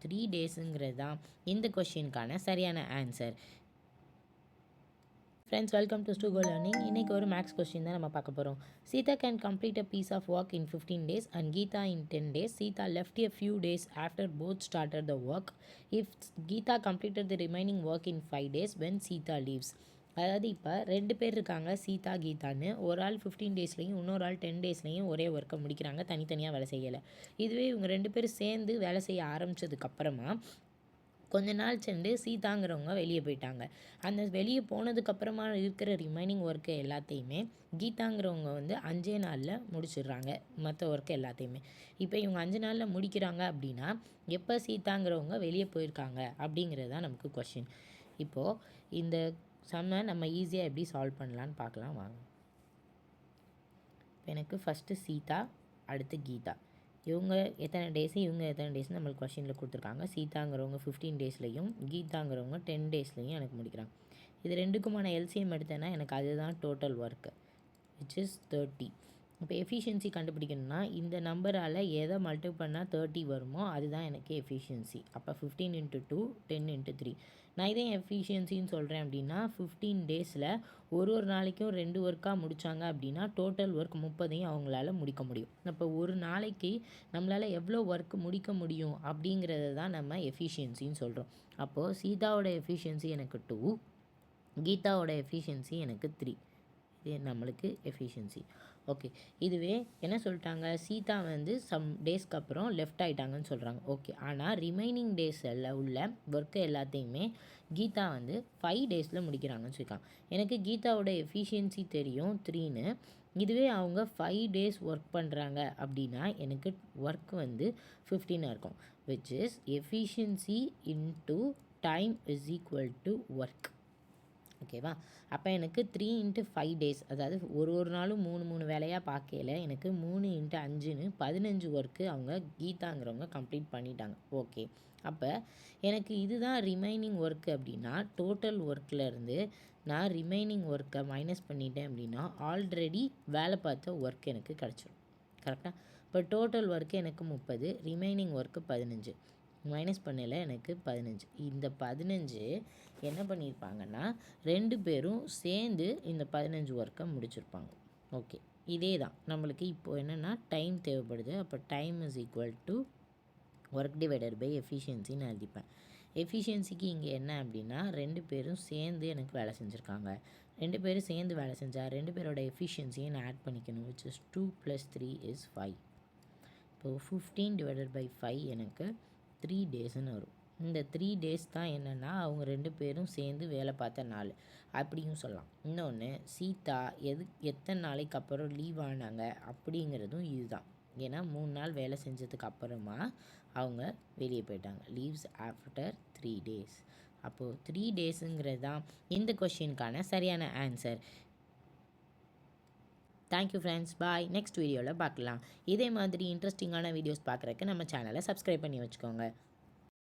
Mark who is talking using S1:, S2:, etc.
S1: 3 டேஸுங்கிறது தான் இந்த கொஷினுக்கான சரியான answer. Friends, welcome to Stugo Learning. இன்னைக்கு ஒரு மேக்ஸ் கொஸ்டின் தான் நம்ம பார்க்க போகிறோம். Sita can complete a piece of work in 15 days and Geeta in 10 days. Sita left a few days after both started the work. If Geeta completed the remaining work in 5 days, when Sita leaves. அதாவது இப்போ 2 பேர் இருக்காங்க, சீதா கீதான்னு. ஒரு ஆள் 15 டேஸ்லையும் இன்னொரு ஆள் 10 டேஸ்லையும் ஒரே ஒர்க்கை முடிக்கிறாங்க, தனித்தனியாக வேலை செய்யலை. இதுவே இவங்க 2 பேரும் சேர்ந்து வேலை செய்ய ஆரம்பித்ததுக்கப்புறமா கொஞ்ச நாள் சென்று சீதாங்கிறவங்க வெளியே போயிட்டாங்க. அந்த வெளியே போனதுக்கப்புறமா இருக்கிற ரிமைனிங் ஒர்க்கு எல்லாத்தையுமே கீதாங்கிறவங்க 5 நாளில் முடிச்சிடுறாங்க, மற்ற ஒர்க்கு எல்லாத்தையுமே. இப்போ இவங்க 5 நாளில் முடிக்கிறாங்க அப்படின்னா எப்போ சீதாங்கிறவங்க வெளியே போயிருக்காங்க அப்படிங்கிறது தான் நமக்கு கொஷின். இப்போது இந்த சம்மை நம்ம ஈஸியாக எப்படி சால்வ் பண்ணலான்னு பார்க்கலாம் வாங்க. இப்போ எனக்கு ஃபஸ்ட்டு சீதா, அடுத்து கீதா. இவங்க எத்தனை டேஸு, இவங்க எத்தனை டேஸ்னு நம்மளுக்கு கொஷினில் கொடுத்துருக்காங்க. சீதாங்கிறவங்க 15 டேஸ்லையும் கீதாங்கிறவங்க 10 டேஸ்லையும் எனக்கு முடிக்கிறாங்க. இது ரெண்டுக்குமான எல்சிஎம் எடுத்தேன்னா எனக்கு அதுதான் டோட்டல் ஒர்க்கு, விச் இஸ் 30. இப்போ எஃபிஷியன்சி கண்டுபிடிக்கணும்னா இந்த நம்பரால் எதை மல்டிபிள் பண்ணால் 30 வருமோ அதுதான் எனக்கு எஃபிஷியன்சி. அப்போ 15 × 2 10 × 3. நான் இதே எஃபிஷியன்சின்னு சொல்கிறேன் அப்படின்னா 15 டேஸில் ஒரு நாளைக்கும் 2 ஒர்க்காக முடித்தாங்க அப்படின்னா டோட்டல் ஒர்க் 30ஐயும் அவங்களால முடிக்க முடியும். அப்போ ஒரு நாளைக்கு நம்மளால் எவ்வளோ ஒர்க் முடிக்க முடியும் அப்படிங்கிறத தான் நம்ம எஃபிஷியன்சின்னு சொல்கிறோம். அப்போது சீதாவோட எஃபிஷியன்சி எனக்கு 2, கீதாவோட எஃபிஷியன்சி எனக்கு 3. இது நம்மளுக்கு எஃபிஷியன்சி. ஓகே, இதுவே என்ன சொல்லிட்டாங்க, சீதா சம் டேஸ்க்கு அப்புறம் லெஃப்ட் ஆகிட்டாங்கன்னு சொல்கிறாங்க. ஓகே, ஆனால் ரிமைனிங் டேஸில் உள்ள ஒர்க்கு எல்லாத்தையுமே கீதா 5 டேஸில் முடிக்கிறாங்கன்னு சொல்லியிருக்காங்க. எனக்கு கீதாவோட எஃபிஷியன்சி தெரியும் 3ன்னு. இதுவே அவங்க 5 டேஸ் ஒர்க் பண்ணுறாங்க அப்படின்னா எனக்கு ஒர்க் 15 இருக்கும், which is efficiency into time is equal to work. ஓகேவா? அப்போ எனக்கு 3 × 5 டேஸ், அதாவது ஒரு நாளும் 3 வேலையாக பார்க்கல, எனக்கு 3 × 5ன்னு 15 ஒர்க்கு அவங்க கீதாங்கிறவங்க கம்ப்ளீட் பண்ணிட்டாங்க. ஓகே, அப்போ எனக்கு இதுதான் ரிமைனிங் ஒர்க்கு அப்படின்னா டோட்டல் ஒர்க்லேருந்து நான் ரிமைனிங் ஒர்க்கை மைனஸ் பண்ணிட்டேன் அப்படின்னா ஆல்ரெடி வேலை பார்த்த ஒர்க் எனக்கு கிடச்சிடும். கரெக்டாக? இப்போ டோட்டல் ஒர்க்கு எனக்கு 30, ரிமைனிங் ஒர்க்கு 15. மைனஸ் பண்ணல எனக்கு 15. இந்த 15 என்ன பண்ணியிருப்பாங்கன்னா 2 பேரும் சேர்ந்து இந்த 15 ஒர்க்கை முடிச்சிருப்பாங்க. ஓகே, இதே தான் நம்மளுக்கு இப்போது என்னென்னா டைம் தேவைப்படுது. அப்போ time is equal to work divided by எஃபிஷியன்சின்னு எழுதிப்பேன். எஃபிஷியன்சிக்கு இங்கே என்ன அப்படின்னா 2 பேரும் சேர்ந்து எனக்கு வேலை செஞ்சுருக்காங்க. 2 பேரும் சேர்ந்து வேலை செஞ்சால் 2 பேரோட எஃபிஷியன்சியை நான் ஆட் பண்ணிக்கணும், விச் இஸ் 2 + 3 is 5. இப்போது 15 டிவைடட் பை 5 எனக்கு 3 டேஸ்ன்னு வரும். இந்த 3 டேஸ் தான் என்னென்னா அவங்க 2 பேரும் சேர்ந்து வேலை பார்த்த நாள் அப்படியும் சொல்லலாம். இன்னொன்று, சீதா எத்தனை நாளைக்கு அப்புறம் லீவ் ஆனாங்க அப்படிங்கிறதும் இதுதான். ஏன்னா 3 நாள் வேலை செஞ்சதுக்கு அப்புறமா அவங்க வெளியே போயிட்டாங்க. Leaves after 3 days. அப்போது 3 டேஸுங்கிறது தான் இந்த கொஷினுக்கான சரியான ஆன்சர். தேங்க்யூ ஃப்ரெண்ட்ஸ், பாய். நெக்ஸ்ட் வீடியோவில் பார்க்கலாம். இதே மாதிரி இன்ட்ரெஸ்டிங்கான வீடியோஸ் பார்க்குறக்கு நம்ம சேனலை சப்ஸ்கிரைப் பண்ணி வச்சுக்கோங்க.